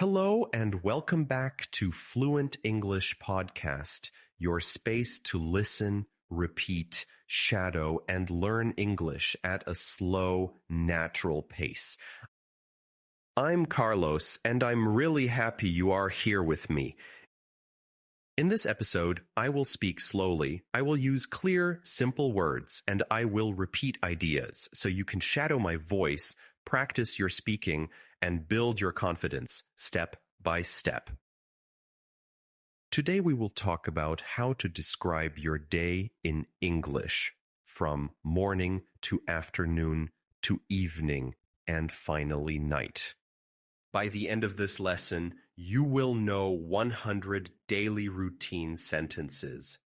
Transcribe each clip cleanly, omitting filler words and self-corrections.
Hello and welcome back to Fluent English Podcast, your space to listen, repeat, shadow, and learn English at a slow, natural pace. I'm Carlos, and I'm really happy you are here with me. In this episode, I will speak slowly, I will use clear, simple words, and I will repeat ideas so you can shadow my voice, practice your speaking, and build your confidence step by step. Today we will talk about how to describe your day in English, from morning to afternoon to evening and finally night. By the end of this lesson, you will know 100 daily routine sentences.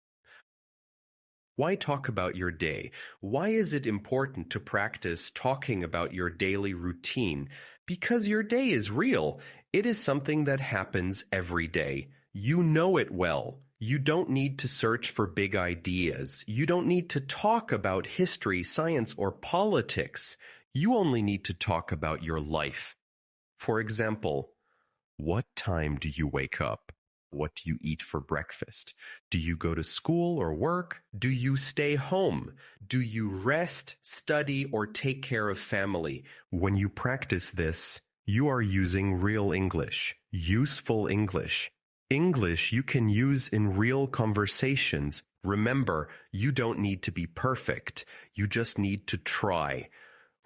Why talk about your day? Why is it important to practice talking about your daily routine? Because your day is real. It is something that happens every day. You know it well. You don't need to search for big ideas. You don't need to talk about history, science, or politics. You only need to talk about your life. For example, what time do you wake up? What do you eat for breakfast? Do you go to school or work? Do you stay home? Do you rest, study, or take care of family? When you practice this, you are using real English, useful English. English you can use in real conversations. Remember, you don't need to be perfect. You just need to try.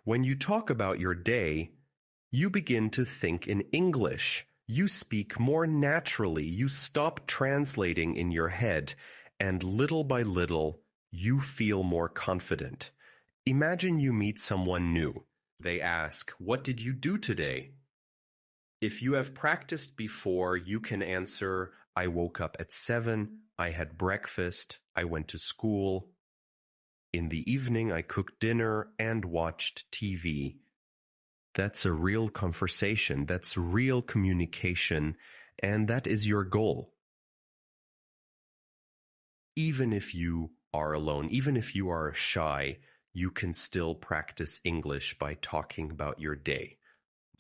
When you talk about your day, you begin to think in English. You speak more naturally. You stop translating in your head, and little by little, you feel more confident. Imagine you meet someone new. They ask, "What did you do today?" If you have practiced before, you can answer, "I woke up at 7, I had breakfast, I went to school. In the evening, I cooked dinner and watched TV." That's a real conversation, that's real communication, and that is your goal. Even if you are alone, even if you are shy, you can still practice English by talking about your day.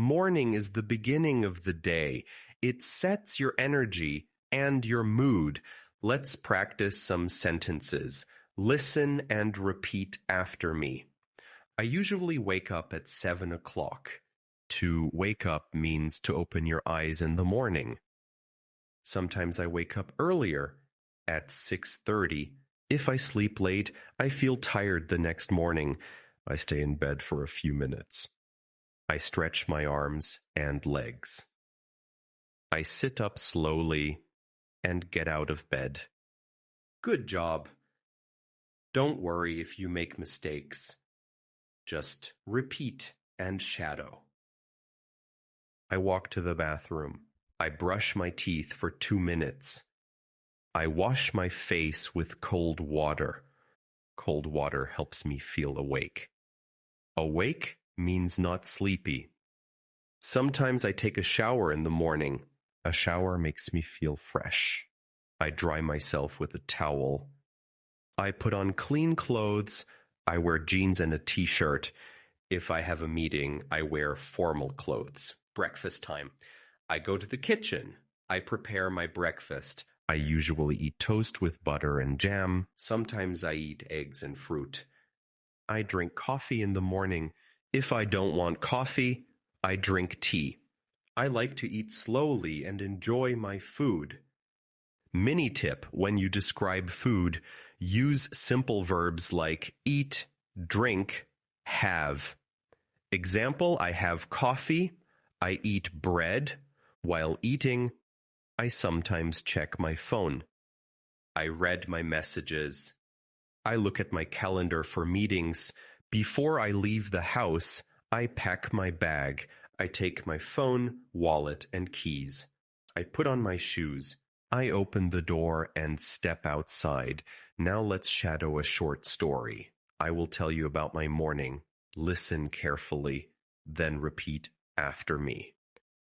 Morning is the beginning of the day. It sets your energy and your mood. Let's practice some sentences. Listen and repeat after me. I usually wake up at 7 o'clock. To wake up means to open your eyes in the morning. Sometimes I wake up earlier, at 6:30. If I sleep late, I feel tired the next morning. I stay in bed for a few minutes. I stretch my arms and legs. I sit up slowly and get out of bed. Good job. Don't worry if you make mistakes. Just repeat and shadow. I walk to the bathroom. I brush my teeth for 2 minutes. I wash my face with cold water. Cold water helps me feel awake. Awake means not sleepy. Sometimes I take a shower in the morning. A shower makes me feel fresh. I dry myself with a towel. I put on clean clothes. I wear jeans and a t-shirt. If I have a meeting, I wear formal clothes. Breakfast time. I go to the kitchen. I prepare my breakfast. I usually eat toast with butter and jam. Sometimes I eat eggs and fruit. I drink coffee in the morning. If I don't want coffee, I drink tea. I like to eat slowly and enjoy my food. Mini tip: when you describe food, use simple verbs like eat, drink, have. Example, I have coffee, I eat bread. While eating, I sometimes check my phone. I read my messages. I look at my calendar for meetings. Before I leave the house, I pack my bag. I take my phone, wallet, and keys. I put on my shoes. I open the door and step outside. Now let's shadow a short story. I will tell you about my morning. Listen carefully, then repeat after me.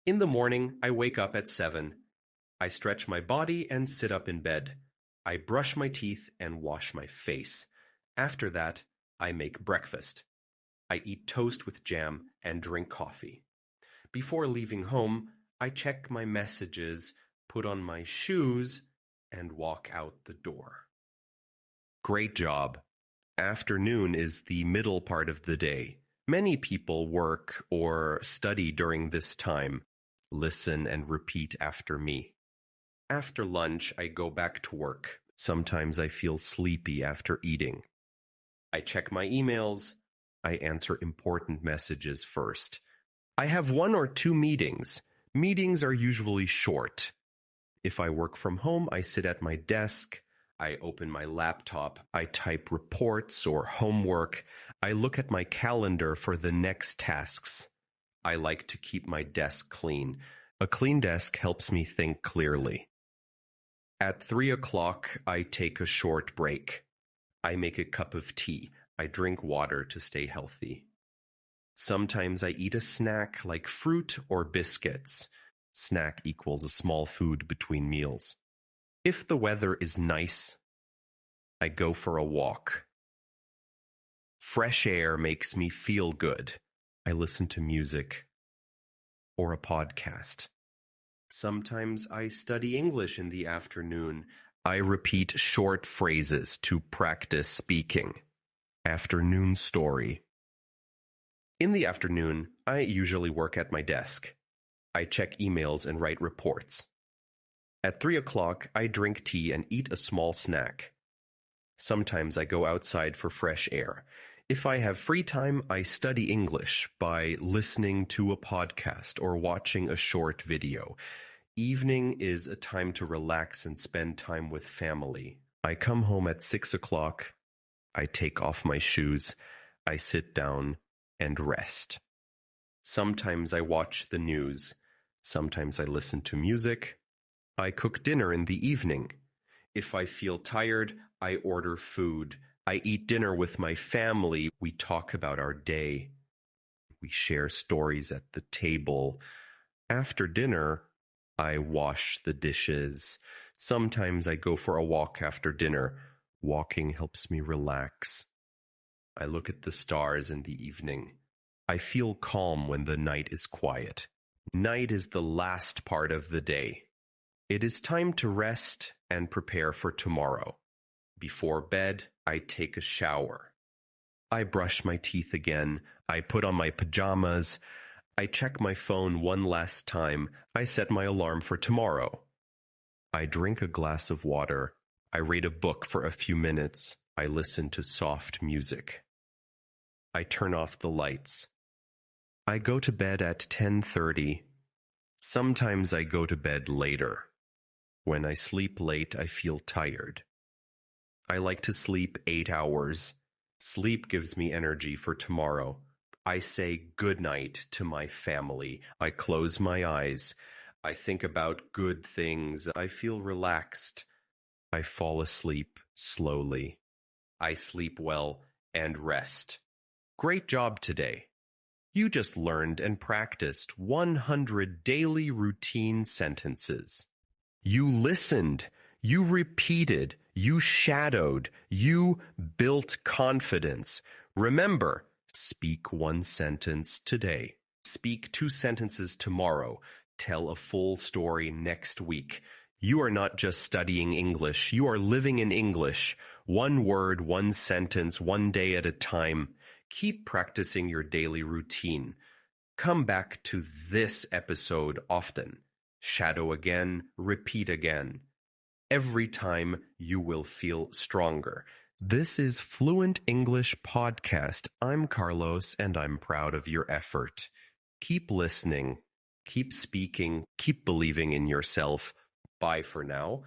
In the morning, I wake up at 7. I stretch my body and sit up in bed. I brush my teeth and wash my face. After that, I make breakfast. I eat toast with jam and drink coffee. Before leaving home, I check my messages, put on my shoes, and walk out the door. Great job. Afternoon is the middle part of the day. Many people work or study during this time. Listen and repeat after me. After lunch, I go back to work. Sometimes I feel sleepy after eating. I check my emails. I answer important messages first. I have 1 or 2 meetings. Meetings are usually short. If I work from home, I sit at my desk. I open my laptop. I type reports or homework. I look at my calendar for the next tasks. I like to keep my desk clean. A clean desk helps me think clearly. At 3 o'clock, I take a short break. I make a cup of tea. I drink water to stay healthy. Sometimes I eat a snack like fruit or biscuits. Snack equals a small food between meals. If the weather is nice, I go for a walk. Fresh air makes me feel good. I listen to music or a podcast. Sometimes I study English in the afternoon. I repeat short phrases to practice speaking. Afternoon story. In the afternoon, I usually work at my desk. I check emails and write reports. At 3 o'clock, I drink tea and eat a small snack. Sometimes I go outside for fresh air. If I have free time, I study English by listening to a podcast or watching a short video. Evening is a time to relax and spend time with family. I come home at 6 o'clock. I take off my shoes. I sit down and rest. Sometimes I watch the news. Sometimes I listen to music. I cook dinner in the evening. If I feel tired, I order food. I eat dinner with my family. We talk about our day. We share stories at the table. After dinner, I wash the dishes. Sometimes I go for a walk after dinner. Walking helps me relax. I look at the stars in the evening. I feel calm when the night is quiet. Night is the last part of the day. It is time to rest and prepare for tomorrow. Before bed, I take a shower. I brush my teeth again. I put on my pajamas. I check my phone one last time. I set my alarm for tomorrow. I drink a glass of water. I read a book for a few minutes. I listen to soft music. I turn off the lights. I go to bed at 10:30. Sometimes I go to bed later. When I sleep late, I feel tired. I like to sleep 8 hours. Sleep gives me energy for tomorrow. I say good night to my family. I close my eyes. I think about good things. I feel relaxed. I fall asleep slowly. I sleep well and rest. Great job today. You just learned and practiced 100 daily routine sentences. You listened, you repeated, you shadowed, you built confidence. Remember, speak 1 sentence today. Speak 2 sentences tomorrow. Tell a full story next week. You are not just studying English, you are living in English. 1 word, 1 sentence, 1 day at a time. Keep practicing your daily routine. Come back to this episode often. Shadow again, repeat again. Every time you will feel stronger. This is Fluent English Podcast. I'm Carlos, and I'm proud of your effort. Keep listening, keep speaking, keep believing in yourself. Bye for now.